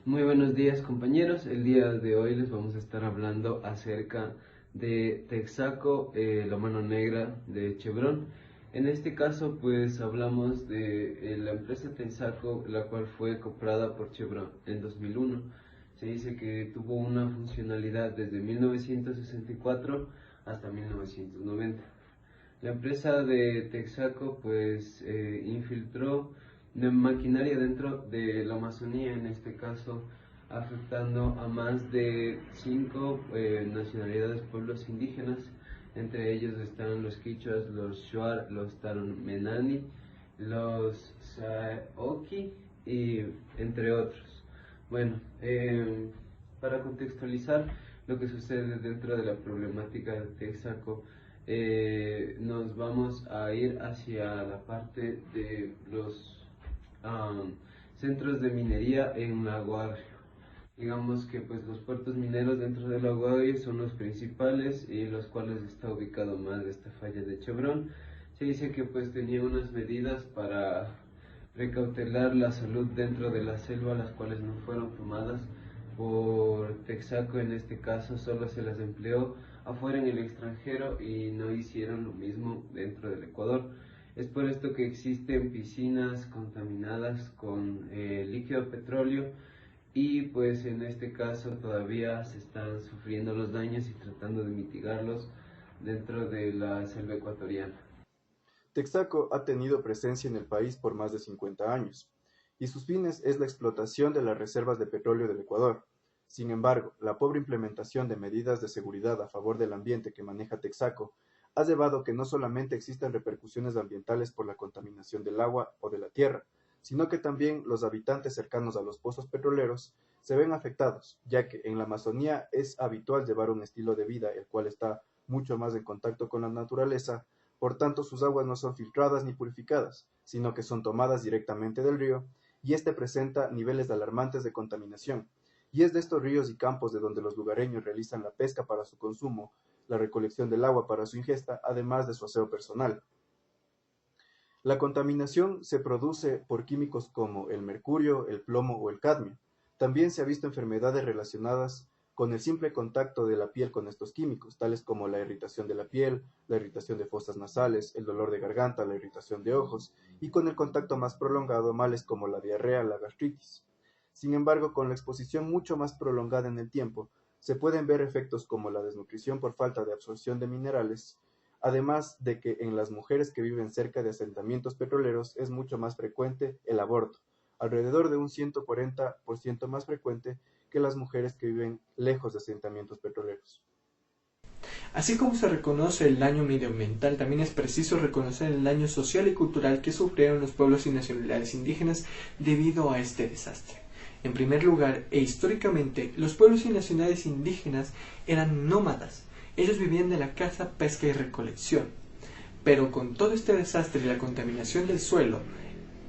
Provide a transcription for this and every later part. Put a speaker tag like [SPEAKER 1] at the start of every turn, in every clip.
[SPEAKER 1] Muy buenos días compañeros, el día de hoy les vamos a estar hablando acerca de Texaco, la mano negra de Chevron. En este caso pues hablamos de la empresa Texaco, la cual fue comprada por Chevron en 2001. Se dice que tuvo una funcionalidad desde 1964 hasta 1990. La empresa de Texaco pues infiltró de maquinaria dentro de la Amazonía, en este caso afectando a más de 5 pueblos indígenas. Entre ellos están los quichuas, los shuar, los taromenani, los saoki y entre otros. Bueno, para contextualizar lo que sucede dentro de la problemática de Texaco, nos vamos a ir hacia la parte de los centros de minería en Lago Agrio. Digamos que pues los puertos mineros dentro del Lago Agrio son los principales y los cuales está ubicado más de esta falla de Chevron. Se dice que pues tenía unas medidas para precautelar la salud dentro de la selva, las cuales no fueron tomadas por Texaco. En este caso solo se las empleó afuera en el extranjero y no hicieron lo mismo dentro del Ecuador. Es por esto que existen piscinas contaminadas con líquido petróleo y pues en este caso todavía se están sufriendo los daños y tratando de mitigarlos dentro de la selva ecuatoriana.
[SPEAKER 2] Texaco ha tenido presencia en el país por más de 50 años, y sus fines es la explotación de las reservas de petróleo del Ecuador. Sin embargo, la pobre implementación de medidas de seguridad a favor del ambiente que maneja Texaco ha llevado que no solamente existan repercusiones ambientales por la contaminación del agua o de la tierra, sino que también los habitantes cercanos a los pozos petroleros se ven afectados, ya que en la Amazonía es habitual llevar un estilo de vida el cual está mucho más en contacto con la naturaleza. Por tanto, sus aguas no son filtradas ni purificadas, sino que son tomadas directamente del río, y este presenta niveles alarmantes de contaminación. Y es de estos ríos y campos de donde los lugareños realizan la pesca para su consumo, la recolección del agua para su ingesta, además de su aseo personal. La contaminación se produce por químicos como el mercurio, el plomo o el cadmio. También se ha visto enfermedades relacionadas con el simple contacto de la piel con estos químicos, tales como la irritación de la piel, la irritación de fosas nasales, el dolor de garganta, la irritación de ojos, y con el contacto más prolongado, males como la diarrea, la gastritis. Sin embargo, con la exposición mucho más prolongada en el tiempo, se pueden ver efectos como la desnutrición por falta de absorción de minerales, además de que en las mujeres que viven cerca de asentamientos petroleros es mucho más frecuente el aborto, alrededor de un 140% más frecuente que las mujeres que viven lejos de asentamientos petroleros.
[SPEAKER 3] Así como se reconoce el daño medioambiental, también es preciso reconocer el daño social y cultural que sufrieron los pueblos y nacionalidades indígenas debido a este desastre. En primer lugar, e históricamente, los pueblos y nacionalidades indígenas eran nómadas. Ellos vivían de la caza, pesca y recolección. Pero con todo este desastre y la contaminación del suelo,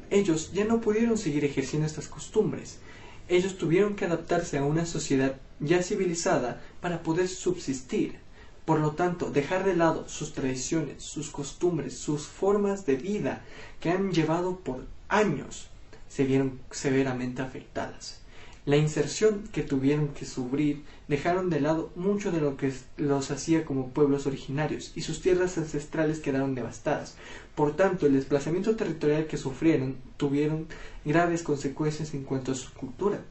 [SPEAKER 3] ellos ya no pudieron seguir ejerciendo estas costumbres. Ellos tuvieron que adaptarse a una sociedad ya civilizada para poder subsistir. Por lo tanto, dejar de lado sus tradiciones, sus costumbres, sus formas de vida que han llevado por años, se vieron severamente afectadas. La inserción que tuvieron que sufrir dejaron de lado mucho de lo que los hacía como pueblos originarios y sus tierras ancestrales quedaron devastadas. Por tanto, el desplazamiento territorial que sufrieron tuvieron graves consecuencias en cuanto a su cultura.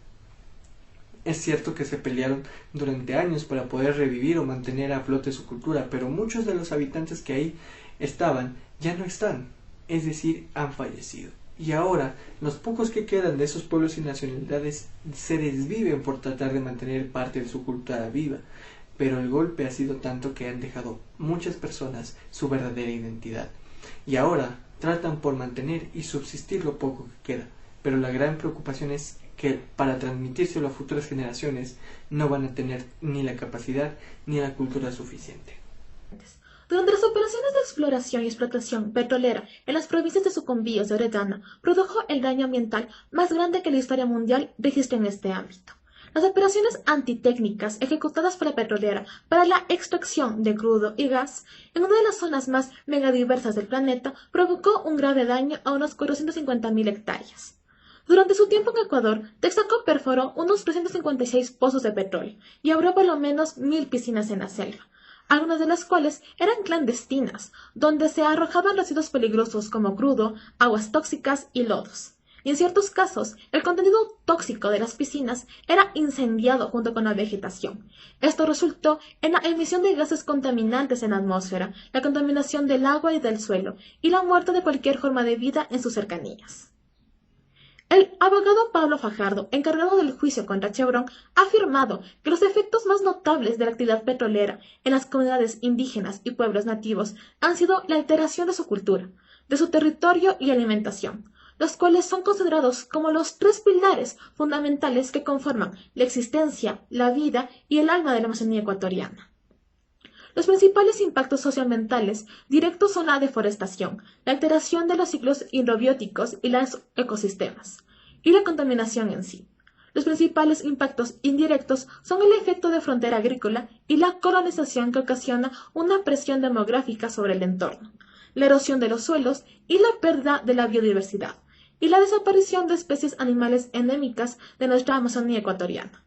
[SPEAKER 3] Es cierto que se pelearon durante años para poder revivir o mantener a flote su cultura, pero muchos de los habitantes que ahí estaban ya no están, es decir, han fallecido. Y ahora, los pocos que quedan de esos pueblos y nacionalidades se desviven por tratar de mantener parte de su cultura viva, pero el golpe ha sido tanto que han dejado muchas personas su verdadera identidad. Y ahora tratan por mantener y subsistir lo poco que queda, pero la gran preocupación es que para transmitírselo a futuras generaciones no van a tener ni la capacidad ni la cultura suficiente.
[SPEAKER 4] Durante las operaciones de exploración y explotación petrolera en las provincias de Sucumbíos y Orellana, produjo el daño ambiental más grande que la historia mundial registra en este ámbito. Las operaciones antitécnicas ejecutadas por la petrolera para la extracción de crudo y gas en una de las zonas más megadiversas del planeta provocó un grave daño a unas 450.000 hectáreas. Durante su tiempo en Ecuador, Texaco perforó unos 356 pozos de petróleo y abrió por lo menos 1000 piscinas en la selva, algunas de las cuales eran clandestinas, donde se arrojaban residuos peligrosos como crudo, aguas tóxicas y lodos. Y en ciertos casos, el contenido tóxico de las piscinas era incendiado junto con la vegetación. Esto resultó en la emisión de gases contaminantes en la atmósfera, la contaminación del agua y del suelo, y la muerte de cualquier forma de vida en sus cercanías. El abogado Pablo Fajardo, encargado del juicio contra Chevron, ha afirmado que los efectos más notables de la actividad petrolera en las comunidades indígenas y pueblos nativos han sido la alteración de su cultura, de su territorio y alimentación, los cuales son considerados como los 3 pilares fundamentales que conforman la existencia, la vida y el alma de la Amazonía ecuatoriana. Los principales impactos socioambientales directos son la deforestación, la alteración de los ciclos hidrobióticos y los ecosistemas, y la contaminación en sí. Los principales impactos indirectos son el efecto de frontera agrícola y la colonización que ocasiona una presión demográfica sobre el entorno, la erosión de los suelos y la pérdida de la biodiversidad, y la desaparición de especies animales endémicas de nuestra Amazonía ecuatoriana.